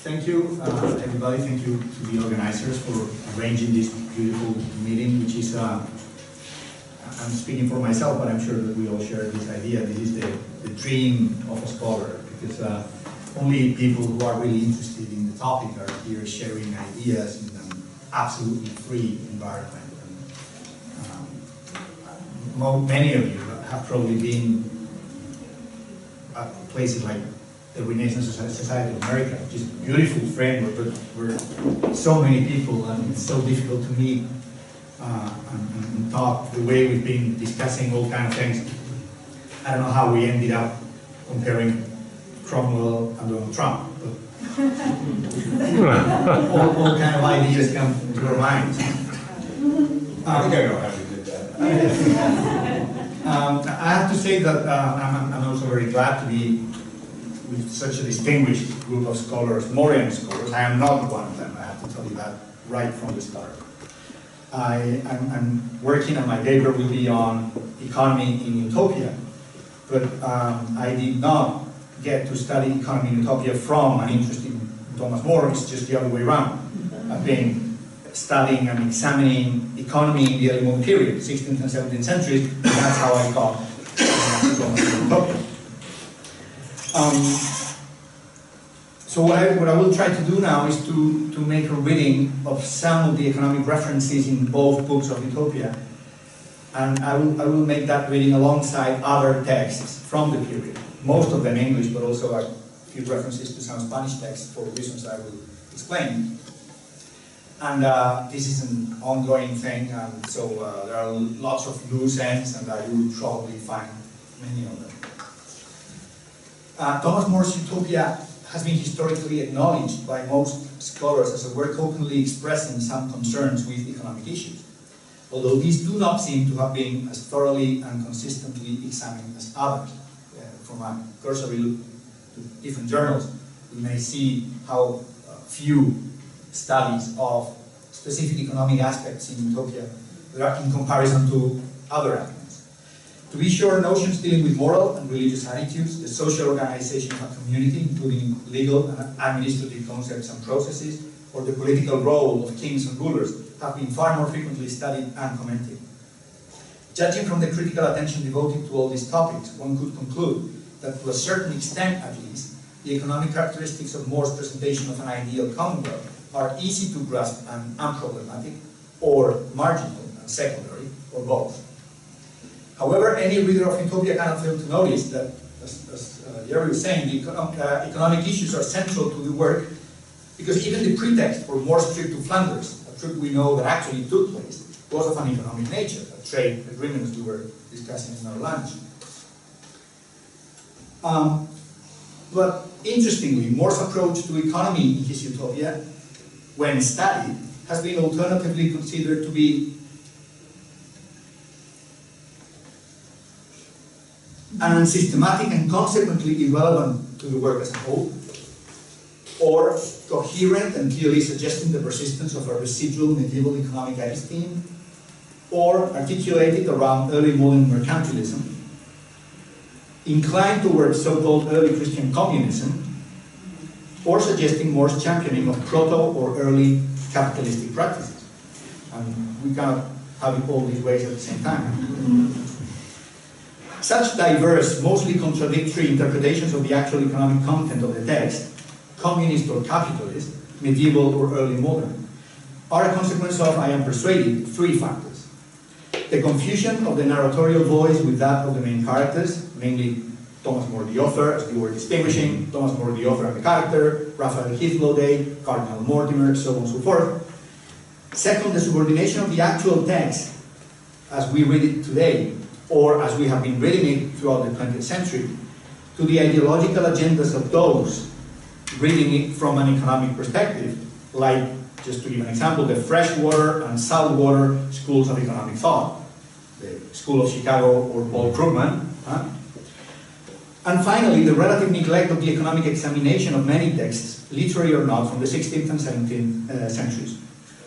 Thank you, everybody. Thank you to the organizers for arranging this beautiful meeting, which is, I'm speaking for myself, but I'm sure that we all share this idea. This is the dream of a scholar, because only people who are really interested in the topic are here sharing ideas in an absolutely free environment. And, many of you have probably been at places like the Renaissance Society of America, which is a beautiful framework, but we're so many people and it's so difficult to meet and talk the way we've been discussing all kinds of things. I don't know how we ended up comparing Cromwell and Donald Trump, but all kind of ideas come to our minds. I think I know how we did that. I have to say that I'm also very glad to be with such a distinguished group of scholars, Morean scholars. I am not one of them, I have to tell you that right from the start. I'm working on my paper will be on economy in utopia, but I did not get to study economy in utopia from an interest in Thomas More. It's just the other way around. I've been studying and examining economy in the early modern period, 16th and 17th centuries, and that's how I got to Thomas More utopia. So what I will try to do now is to make a reading of some of the economic references in both books of Utopia, and I will make that reading alongside other texts from the period, most of them English, but also a few references to some Spanish texts for reasons I will explain. And this is an ongoing thing, and so there are lots of loose ends, and I will probably find many of them. Thomas More's Utopia has been historically acknowledged by most scholars as a work openly expressing some concerns with economic issues, although these do not seem to have been as thoroughly and consistently examined as others. From a cursory look to different journals, we may see how few studies of specific economic aspects in Utopia there are in comparison to other aspects. To be sure, notions dealing with moral and religious attitudes, the social organization of a community, including legal and administrative concepts and processes, or the political role of kings and rulers, have been far more frequently studied and commented. Judging from the critical attention devoted to all these topics, one could conclude that to a certain extent at least, the economic characteristics of More's presentation of an ideal commonwealth are easy to grasp and unproblematic, or marginal and secondary, or both. However, any reader of Utopia cannot fail to notice that, as Jerry was saying, the economic issues are central to the work, because even the pretext for More's trip to Flanders, a trip we know that actually took place, was of an economic nature, a trade agreement as we were discussing in our lunch. But interestingly, More's approach to economy in his Utopia, when studied, has been alternatively considered to be an unsystematic and consequently irrelevant to the work as a whole, or coherent and clearly suggesting the persistence of a residual medieval economic episteme, or articulated around early modern mercantilism, inclined towards so-called early Christian communism, or suggesting More's championing of proto or early capitalistic practices. And we cannot have it all these ways at the same time. Such diverse, mostly contradictory interpretations of the actual economic content of the text, communist or capitalist, medieval or early modern, are a consequence of, I am persuaded, three factors. The confusion of the narratorial voice with that of the main characters, mainly Thomas More the author, as we were distinguishing, Thomas More the author and the character, Raphael Heathloday, Cardinal Mortimer, so on and so forth. Second, the subordination of the actual text, as we read it today, or as we have been reading it throughout the 20th century, to the ideological agendas of those reading it from an economic perspective, like, just to give an example, the freshwater and saltwater schools of economic thought, the School of Chicago or Paul Krugman. And finally, the relative neglect of the economic examination of many texts, literary or not, from the 16th and 17th centuries.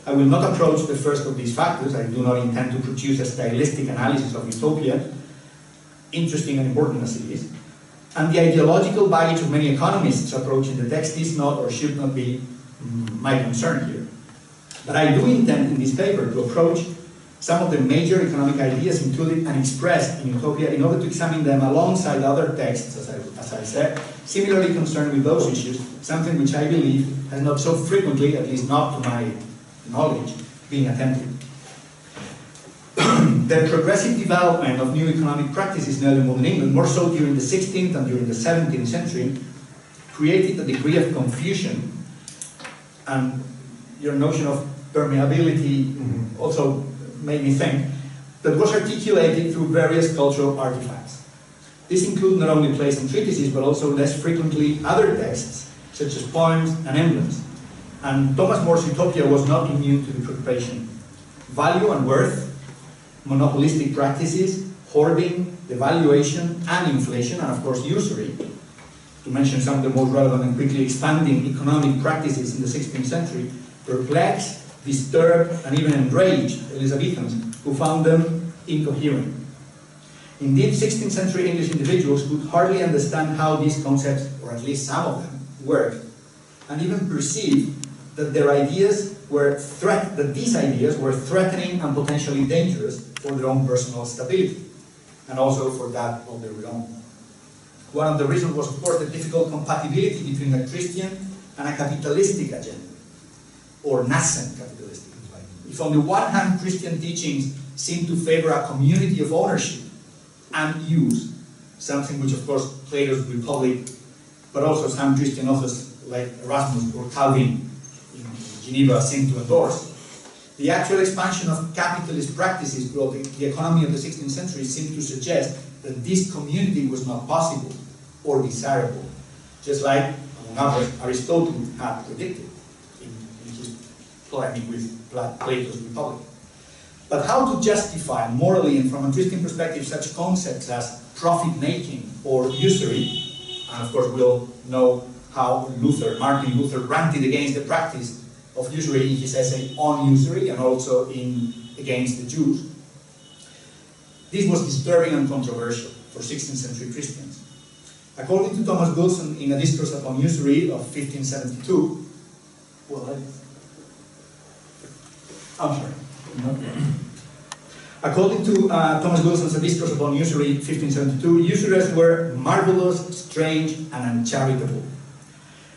I will not approach the first of these factors. I do not intend to produce a stylistic analysis of Utopia, interesting and important as it is. And the ideological baggage of many economists approaching the text is not or should not be my concern here. But I do intend in this paper to approach some of the major economic ideas included and expressed in Utopia in order to examine them alongside other texts, as I said, similarly concerned with those issues, something which I believe has not so frequently, at least not to my knowledge, been attempted. The progressive development of new economic practices in early modern England, more so during the 16th and during the 17th century, created a degree of confusion, and your notion of permeability also made me think, that was articulated through various cultural artifacts. These include not only plays and treatises, but also less frequently other texts, such as poems and emblems. And Thomas More's Utopia was not immune to the preoccupation. Value and worth, monopolistic practices, hoarding, devaluation, and inflation, and of course usury, to mention some of the most relevant and quickly expanding economic practices in the 16th century, perplexed, disturbed, and even enraged Elizabethans who found them incoherent. Indeed, 16th century English individuals could hardly understand how these concepts, or at least some of them, worked, and even perceived that these ideas were threatening and potentially dangerous for their own personal stability, and also for that of their own. One of the reasons was, of course, the difficult compatibility between a Christian and a capitalistic agenda, or nascent capitalistic. If on the one hand Christian teachings seem to favor a community of ownership and use, something which of course Plato's Republic, but also some Christian authors like Erasmus or Calvin in Geneva seem to endorse, the actual expansion of capitalist practices throughout the economy of the 16th century seemed to suggest that this community was not possible or desirable, just like, among others, Aristotle had predicted in his polemic with Plato's Republic. But how to justify morally and from a Christian perspective such concepts as profit-making or usury, and of course we'll know how Martin Luther ranted against the practice of usury in his essay on usury and also against the Jews. This was disturbing and controversial for 16th century Christians. According to Thomas Wilson in a discourse upon usury of 1572, according to Thomas Wilson's A Discourse upon Usury, 1572, usurers were marvelous, strange, and uncharitable.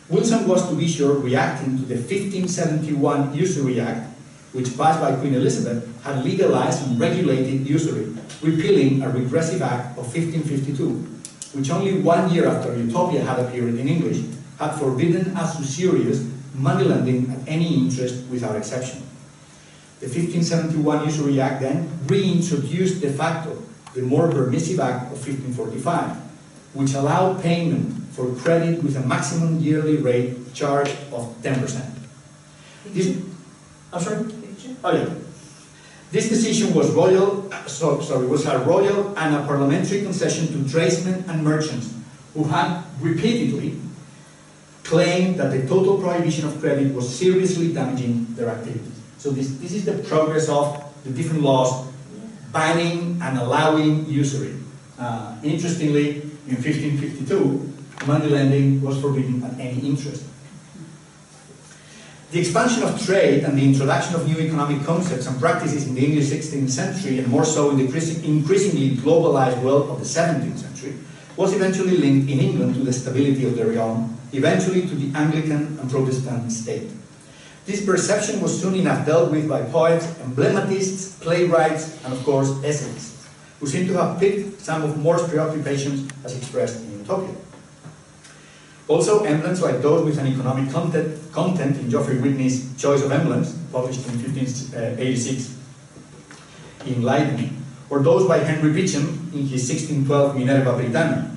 Wilson was, to be sure, reacting to the 1571 Usury Act, which passed by Queen Elizabeth, had legalized and regulated usury, repealing a regressive act of 1552, which only 1 year after Utopia had appeared in English, had forbidden as usurious moneylending at any interest without exception. The 1571 Usury Act then reintroduced de facto the more permissive Act of 1545, which allowed payment for credit with a maximum yearly rate charge of 10%. This decision was a royal and a parliamentary concession to tradesmen and merchants who had repeatedly claimed that the total prohibition of credit was seriously damaging their activities. So this is the progress of the different laws banning and allowing usury. Interestingly, in 1552, money lending was forbidden at any interest. The expansion of trade and the introduction of new economic concepts and practices in the English 16th century, and more so in the increasingly globalized world of the 17th century, was eventually linked in England to the stability of the realm, eventually to the Anglican and Protestant state. This perception was soon enough dealt with by poets, emblematists, playwrights, and of course essayists, who seem to have picked some of More's preoccupations as expressed in Utopia. Also, emblems like those with an economic content in Geoffrey Whitney's Choice of Emblems, published in 1586 in Leiden, or those by Henry Beecham in his 1612 Minerva Britannica,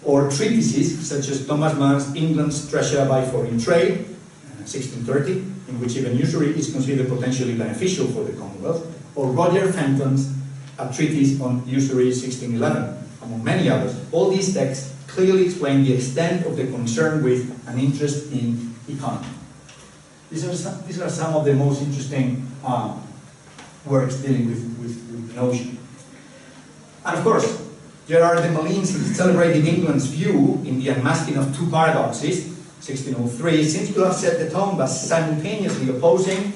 or treatises such as Thomas Mann's England's Treasure by Foreign Trade, 1630, in which even usury is considered potentially beneficial for the Commonwealth, or Roger Fenton's A Treatise on Usury, 1611, among many others. All these texts clearly explain the extent of the concern with an interest in economy. These are some of the most interesting works dealing with the notion. And of course, Gerard de Molins, in celebrating England's view in the unmasking of two paradoxes, 1603, seems to have set the tone by simultaneously opposing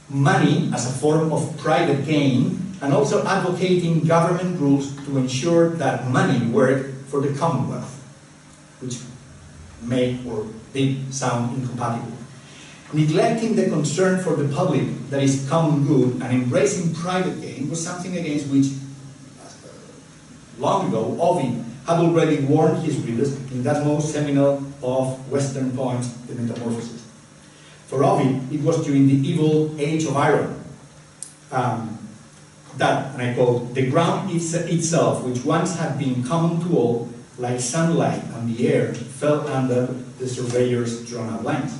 money as a form of private gain and also advocating government rules to ensure that money worked for the Commonwealth, which may or did sound incompatible. Neglecting the concern for the public, that is common good, and embracing private gain was something against which, long ago, Ovid had already warned his readers in that most seminal of Western poems, the Metamorphoses. For Ovid, it was during the evil age of iron that, and I quote, "the ground itself, which once had been common to all, like sunlight and the air, fell under the surveyor's drawn-out lines."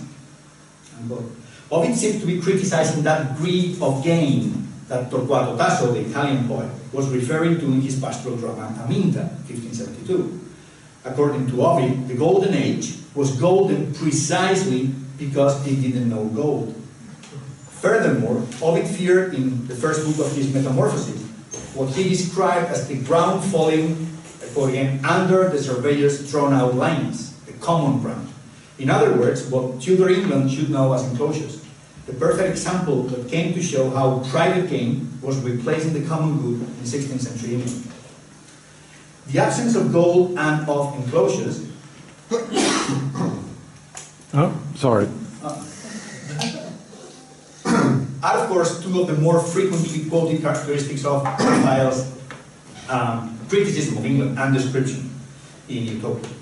Unquote. Ovid seems to be criticizing that greed of gain that Torquato Tasso, the Italian poet, was referring to in his pastoral drama Aminta, 1572. According to Ovid, the Golden Age was golden precisely because it didn't know gold. Furthermore, Ovid feared in the first book of his Metamorphoses what he described as the ground falling, again, under the surveyor's drawn-out lines, the common ground. In other words, what Tudor England should know as enclosures. The perfect example that came to show how private gain was replacing the common good in 16th century England. The absence of gold and of enclosures. Oh, sorry. Are, of course, two of the more frequently quoted characteristics of Raphael's criticism of England and description in Utopia.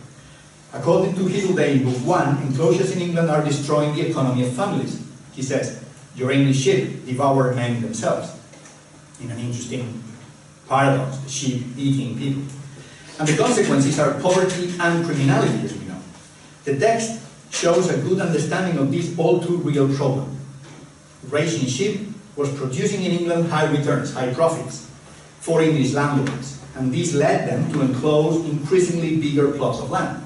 According to Hiddleday in Book 1, enclosures in England are destroying the economy of families. He says, "Your English sheep devour men themselves," in an interesting paradox, the sheep eating people. And the consequences are poverty and criminality, as we know. The text shows a good understanding of this all too real problem. Raising sheep was producing in England high returns, high profits for English landlords, and this led them to enclose increasingly bigger plots of land.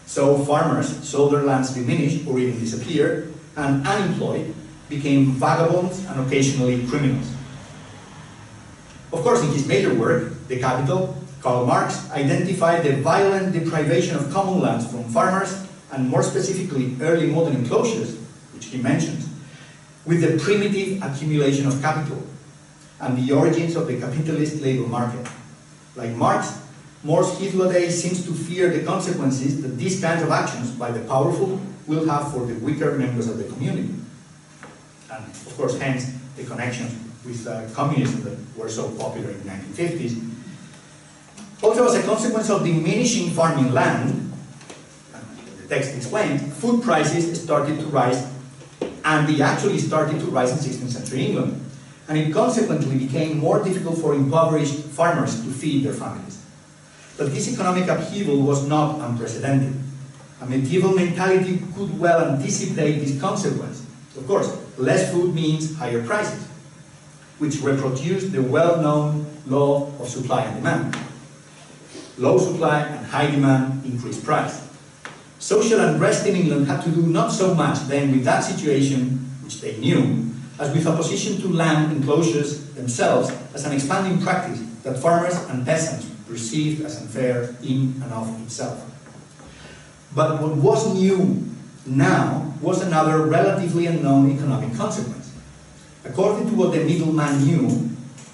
So farmers saw their lands diminish or even disappear, and unemployed became vagabonds and occasionally criminals. Of course, in his major work, The Capital, Karl Marx identified the violent deprivation of common lands from farmers, and more specifically early modern enclosures, which he mentions, with the primitive accumulation of capital and the origins of the capitalist labor market. Like Marx, Morse Hiddleday seems to fear the consequences that these kinds of actions by the powerful will have for the weaker members of the community. And of course, hence, the connections with communism that were so popular in the 1950s. Also, as a consequence of diminishing farming land, the text explains, food prices started to rise, and they actually started to rise in 16th century England. And it consequently became more difficult for impoverished farmers to feed their families. But this economic upheaval was not unprecedented. A medieval mentality could well anticipate this consequence. Of course, less food means higher prices, which reproduced the well-known law of supply and demand. Low supply and high demand increase price. Social unrest in England had to do not so much then with that situation, which they knew, as with opposition to land enclosures themselves as an expanding practice that farmers and peasants perceived as unfair in and of itself. But what was new now was another relatively unknown economic consequence. According to what the middleman knew,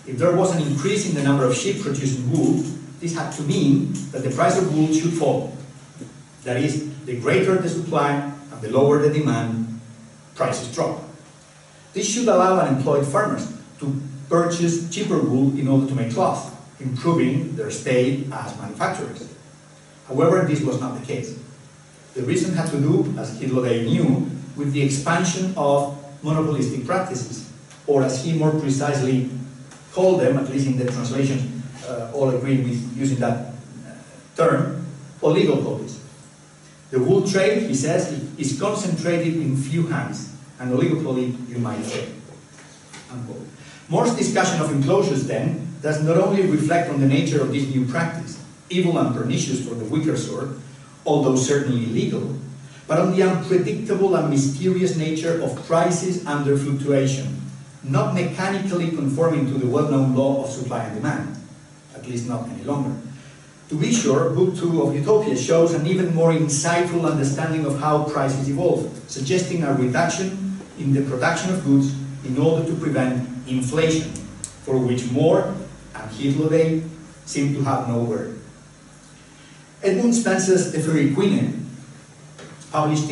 if there was an increase in the number of sheep producing wool, this had to mean that the price of wool should fall. That is, the greater the supply and the lower the demand, prices drop. This should allow unemployed farmers to purchase cheaper wool in order to make cloth, improving their state as manufacturers. However, this was not the case. The reason had to do, as Hiddleday knew, with the expansion of monopolistic practices, or as he more precisely called them, at least in the translation, all agreed with using that term, oligopolies. The wool trade, he says, is concentrated in few hands, an oligopoly, you might say. Unquote. Morse's discussion of enclosures, then, does not only reflect on the nature of this new practice, evil and pernicious for the weaker sort, although certainly illegal, but on the unpredictable and mysterious nature of prices under fluctuation, not mechanically conforming to the well-known law of supply and demand. at least not any longer. To be sure, Book 2 of Utopia shows an even more insightful understanding of how prices evolve, suggesting a reduction in the production of goods in order to prevent inflation, for which More and Hitler seem to have no word. Edmund Spencer's De Fere Quine, published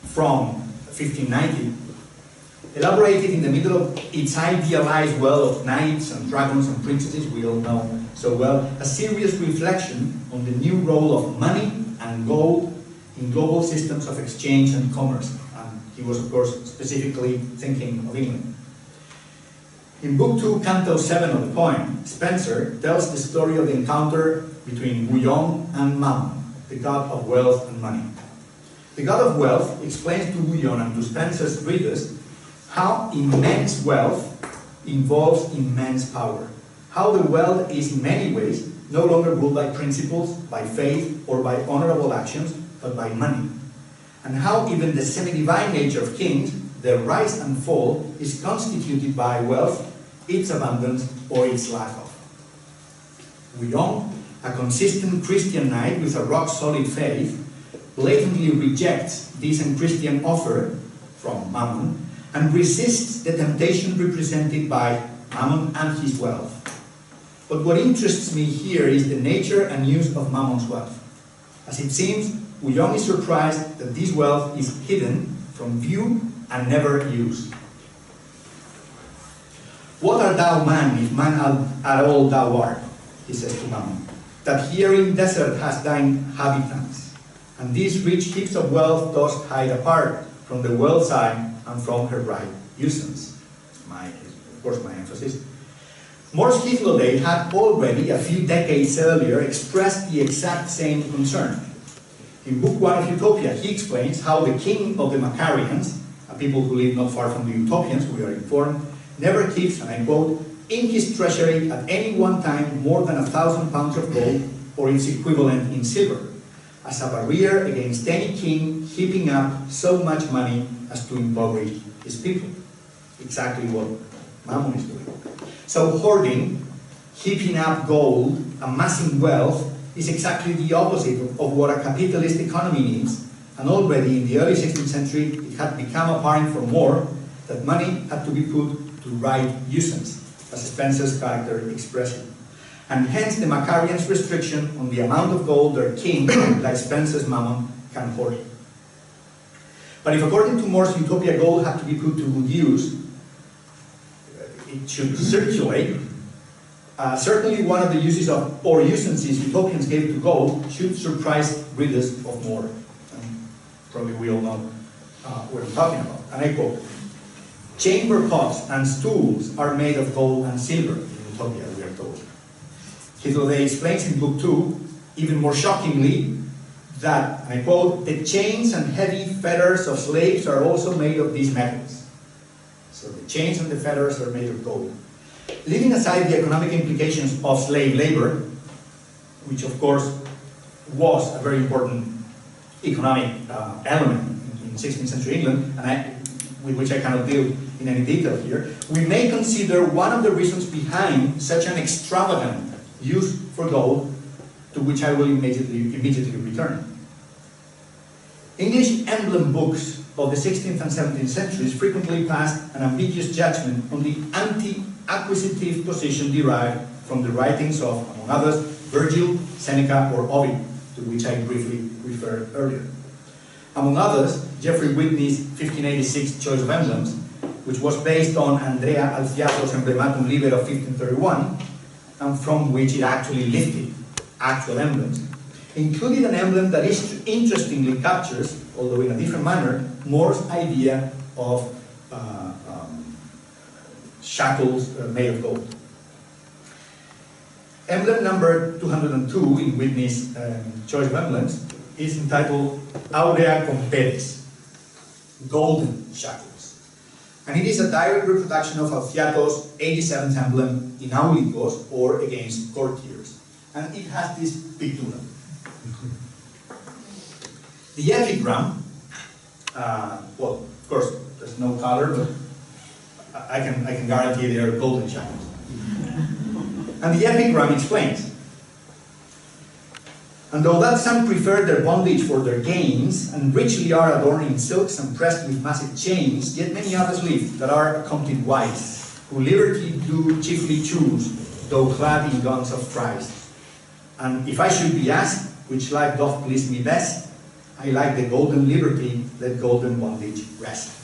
from 1590, elaborated in the middle of its idealized world of knights and dragons and princesses, we all know so well, a serious reflection on the new role of money and gold in global systems of exchange and commerce. And he was, of course, specifically thinking of England. In Book 2, Canto 7 of the poem, Spencer tells the story of the encounter between Bouillon and Mammon, the god of wealth and money. The god of wealth explains to Bouillon and to Spencer's readers how immense wealth involves immense power, how the world is in many ways no longer ruled by principles, by faith, or by honorable actions, but by money, and how even the semi-divine nature of kings, their rise and fall, is constituted by wealth, its abundance, or its lack of. Bouillon, a consistent Christian knight with a rock-solid faith, blatantly rejects this unchristian offer from Mammon and resists the temptation represented by Mammon and his wealth. But what interests me here is the nature and use of Mammon's wealth. As it seems, Bouillon is surprised that this wealth is hidden from view and never used. What art thou, man, if man at all thou art? He says to Mammon, that here in desert hast thine inhabitants, and these rich heaps of wealth dost hide apart from the world's eye and from her bright usance. Of course, my emphasis. More's Hitler had already, a few decades earlier, expressed the exact same concern. In Book 1 of Utopia, he explains how the king of the Macarians, a people who live not far from the Utopians, we are informed, never keeps, and I quote, in his treasury at any one time more than 1,000 pounds of gold, or its equivalent in silver, as a barrier against any king heaping up so much money as to impoverish his people. Exactly what Mammon is doing. So hoarding, heaping up gold, amassing wealth, is exactly the opposite of what a capitalist economy needs, and already in the early 16th century it had become apparent for More that money had to be put to right usance, as Spencer's character expressed it. And hence the Macarians' restriction on the amount of gold their king, like Spencer's Mammon, can hoard. But if according to More's Utopia gold had to be put to good use, it should circulate, certainly one of the uses of, or usances utopians gave to gold should surprise readers of More. And probably we all know what I'm talking about. And I quote, chamber pots and stools are made of gold and silver in Utopia, we are told. Hitler explains in Book 2, even more shockingly, that, and I quote, the chains and heavy fetters of slaves are also made of these metals. So the chains and the fetters are made of gold. Leaving aside the economic implications of slave labor, which of course was a very important economic element in 16th century England, and with which I cannot deal in any detail here, we may consider one of the reasons behind such an extravagant use for gold, to which I will immediately return. English emblem books of the 16th and 17th centuries frequently passed an ambiguous judgment on the anti-acquisitive position derived from the writings of, among others, Virgil, Seneca, or Ovid, to which I briefly referred earlier. Among others, Geoffrey Whitney's 1586 Choice of Emblems, which was based on Andrea Alciato's Emblematum Liber of 1531, and from which it actually lifted actual emblems, included an emblem that interestingly captures, although in a different manner, More's idea of shackles made of gold. Emblem number 202 in Whitney's Choice of Emblems is entitled Aurea Compedes, golden shackles. And it is a direct reproduction of Alciato's 87th emblem in Aulicos, or against courtiers. And it has this pictura. The epigram, well, of course, there's no color, but I can guarantee they are golden shackles. And the epigram explains, and though that some prefer their bondage for their gains, and richly are adorned in silks and pressed with massive chains, yet many others live that are accounted wise, who liberty do chiefly choose, though clad in guns of Christ. And if I should be asked, which life doth please me best, I like the golden liberty, let golden bondage rest.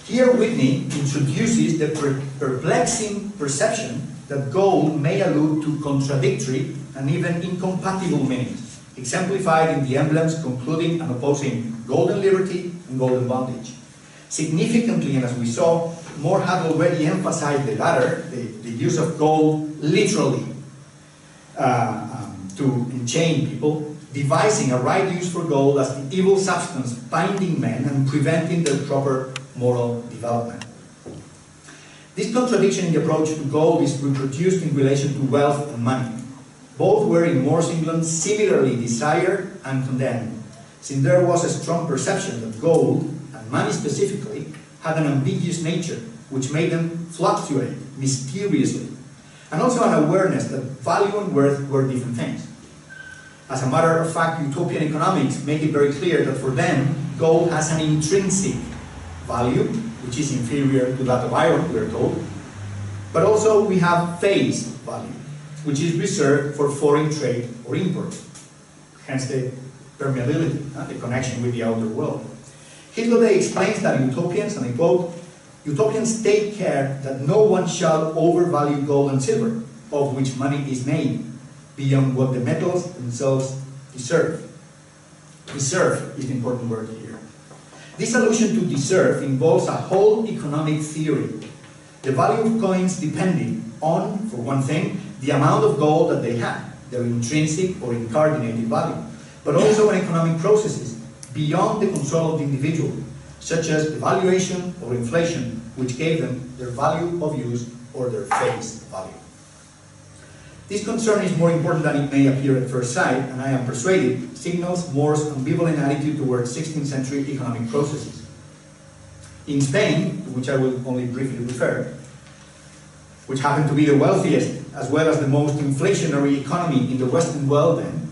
Here Whitney introduces the perplexing perception that gold may allude to contradictory and even incompatible meanings, exemplified in the emblems concluding and opposing golden liberty and golden bondage. Significantly, and as we saw, More had already emphasized the latter, the use of gold literally to enchain people, devising a right use for gold as the evil substance binding men and preventing their proper moral development. This contradiction in the approach to gold is reproduced in relation to wealth and money. Both were in More's England similarly desired and condemned, since there was a strong perception that gold, and money specifically, had an ambiguous nature which made them fluctuate mysteriously, and also an awareness that value and worth were different things. As a matter of fact, utopian economics make it very clear that for them, gold has an intrinsic value, which is inferior to that of iron, we are told, but also we have face value, which is reserved for foreign trade or import, hence the permeability, the connection with the outer world. Hitler explains that utopians, and I quote, "Utopians take care that no one shall overvalue gold and silver, of which money is made, beyond what the metals themselves deserve." Deserve is the important word here. This allusion to deserve involves a whole economic theory. The value of coins depending on, for one thing, the amount of gold that they had, their intrinsic or incardinated value, but also in economic processes beyond the control of the individual, such as devaluation or inflation, which gave them their value of use or their face value. This concern is more important than it may appear at first sight, and I am persuaded signals More's ambivalent attitude towards 16th century economic processes. In Spain, to which I will only briefly refer, which happened to be the wealthiest as well as the most inflationary economy in the Western world then,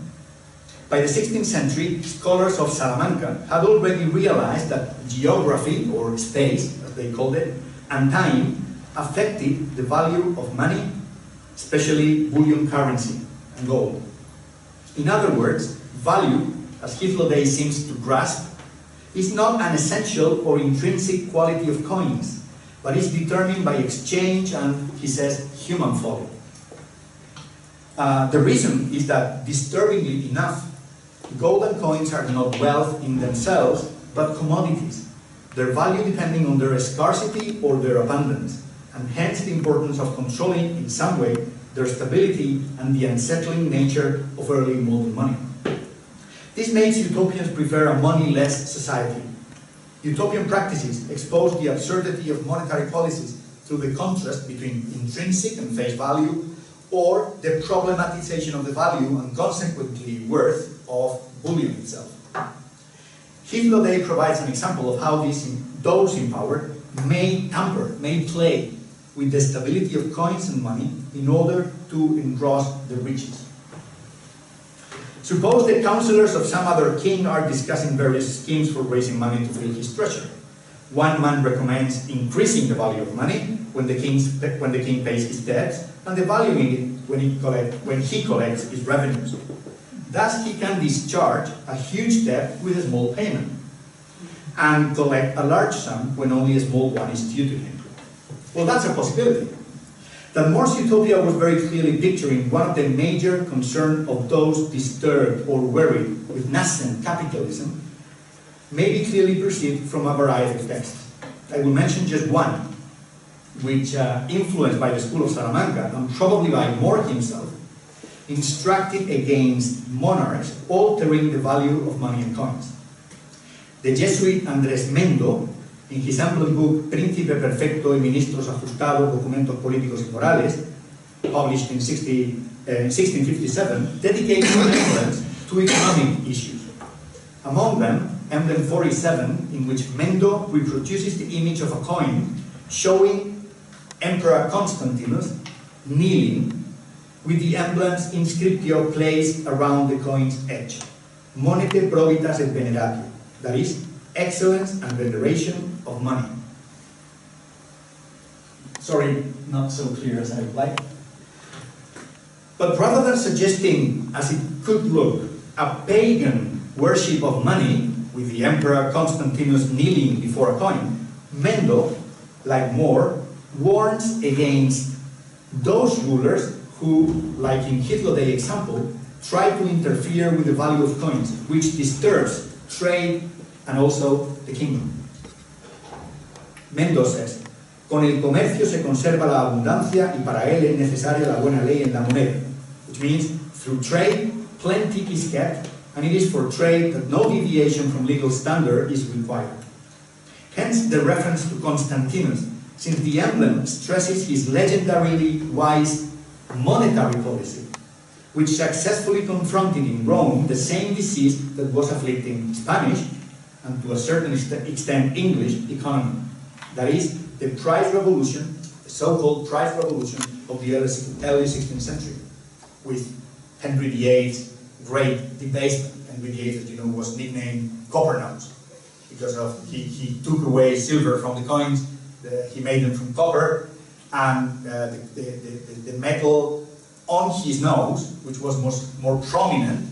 by the 16th century, scholars of Salamanca had already realized that geography, or space as they called it, and time affected the value of money, especially bullion currency and gold. In other words, value, as Hitler seems to grasp, is not an essential or intrinsic quality of coins, but is determined by exchange and, he says, human folly. The reason is that, disturbingly enough, gold and coins are not wealth in themselves, but commodities, their value depending on their scarcity or their abundance, and hence the importance of controlling in some way their stability and the unsettling nature of early modern money. This makes utopians prefer a money-less society. Utopian practices expose the absurdity of monetary policies through the contrast between intrinsic and face value, or the problematization of the value and consequently worth of bullion itself. Hitler provides an example of how those in power may tamper, may play with the stability of coins and money in order to engross the riches. Suppose the councillors of some other king are discussing various schemes for raising money to fill his treasury. One man recommends increasing the value of money when the king pays his debts, and devaluing it when he collects his revenues. Thus he can discharge a huge debt with a small payment, and collect a large sum when only a small one is due to him. Well, that's a possibility. That More's utopia was very clearly picturing one of the major concerns of those disturbed or worried with nascent capitalism may be clearly perceived from a variety of texts. I will mention just one, which, influenced by the school of Salamanca, and probably by More himself, instructed against monarchs altering the value of money and coins. The Jesuit Andrés Mendo, in his ample book Príncipe Perfecto y Ministros Ajustados, Documentos Políticos y Morales, published in 1657, dedicated emblems to economic issues. Among them, emblem 47, in which Mendo reproduces the image of a coin showing Emperor Constantinus kneeling, with the emblems inscriptio placed around the coin's edge. Monete probitas et veneratio, that is, excellence and veneration of money. Sorry, not so clear as I would like. But rather than suggesting, as it could look, a pagan worship of money, with the Emperor Constantinus kneeling before a coin, Mendel, like More, warns against those rulers who, like in Hitler Day example, try to interfere with the value of coins, which disturbs trade and also the kingdom. Mendel says, con el comercio se conserva la abundancia y para él es necesaria la buena ley en la moneda, which means through trade, plenty is kept, and it is for trade that no deviation from legal standard is required. Hence the reference to Constantinus, since the emblem stresses his legendarily wise monetary policy, which successfully confronted in Rome the same disease that was afflicting Spanish, and to a certain extent English, economy. That is, the price revolution, the so-called price revolution of the early 16th century, with Henry VIII's great debasement. Henry VIII, as you know, was nicknamed Copper Nose, because of he took away silver from the coins, he made them from copper, and the metal on his nose, which was more prominent,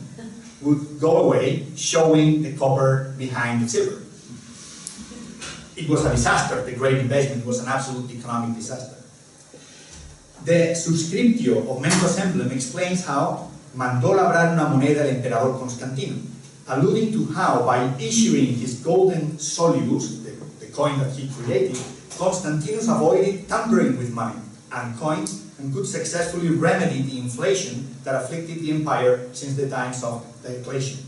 would go away, showing the copper behind the silver. It was a disaster. The Great Debasement was an absolute economic disaster. The subscriptio of Mendel's emblem explains how mandó labrar una moneda el emperador Constantino, alluding to how, by issuing his golden solidus, the coin that he created, Constantinus avoided tampering with money and coins and could successfully remedy the inflation that afflicted the empire since the times of Diocletian.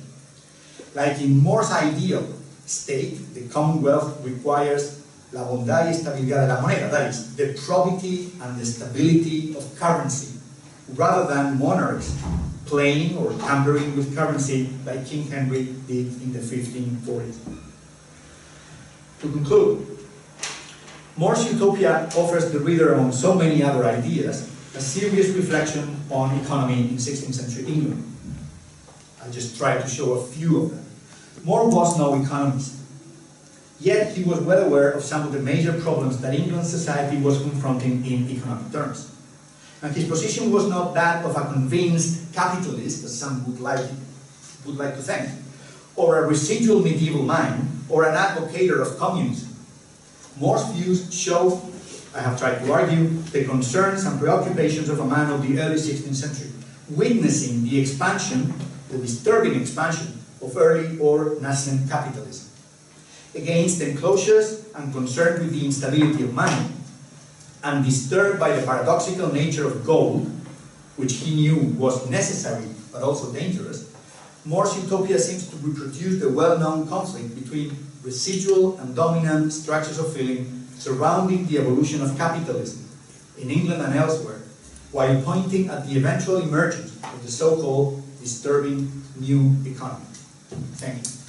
Like in More's ideal state, the Commonwealth requires la bondad y estabilidad de la moneda, that is, the probity and the stability of currency, rather than monarchs playing or tampering with currency like King Henry did in the 1540s. To conclude, More's Utopia offers the reader, among so many other ideas, a serious reflection on economy in 16th century England. I'll just try to show a few of them. More was no economist, yet he was well aware of some of the major problems that England's society was confronting in economic terms. And his position was not that of a convinced capitalist, as some would like to think, or a residual medieval mind, or an advocator of communism. More's views show, I have tried to argue, the concerns and preoccupations of a man of the early 16th century, witnessing the expansion, the disturbing expansion, of early or nascent capitalism. Against enclosures and concerned with the instability of money, and disturbed by the paradoxical nature of gold, which he knew was necessary but also dangerous, More's Utopia seems to reproduce the well-known conflict between residual and dominant structures of feeling surrounding the evolution of capitalism in England and elsewhere, while pointing at the eventual emergence of the so-called disturbing new economy. Thank you.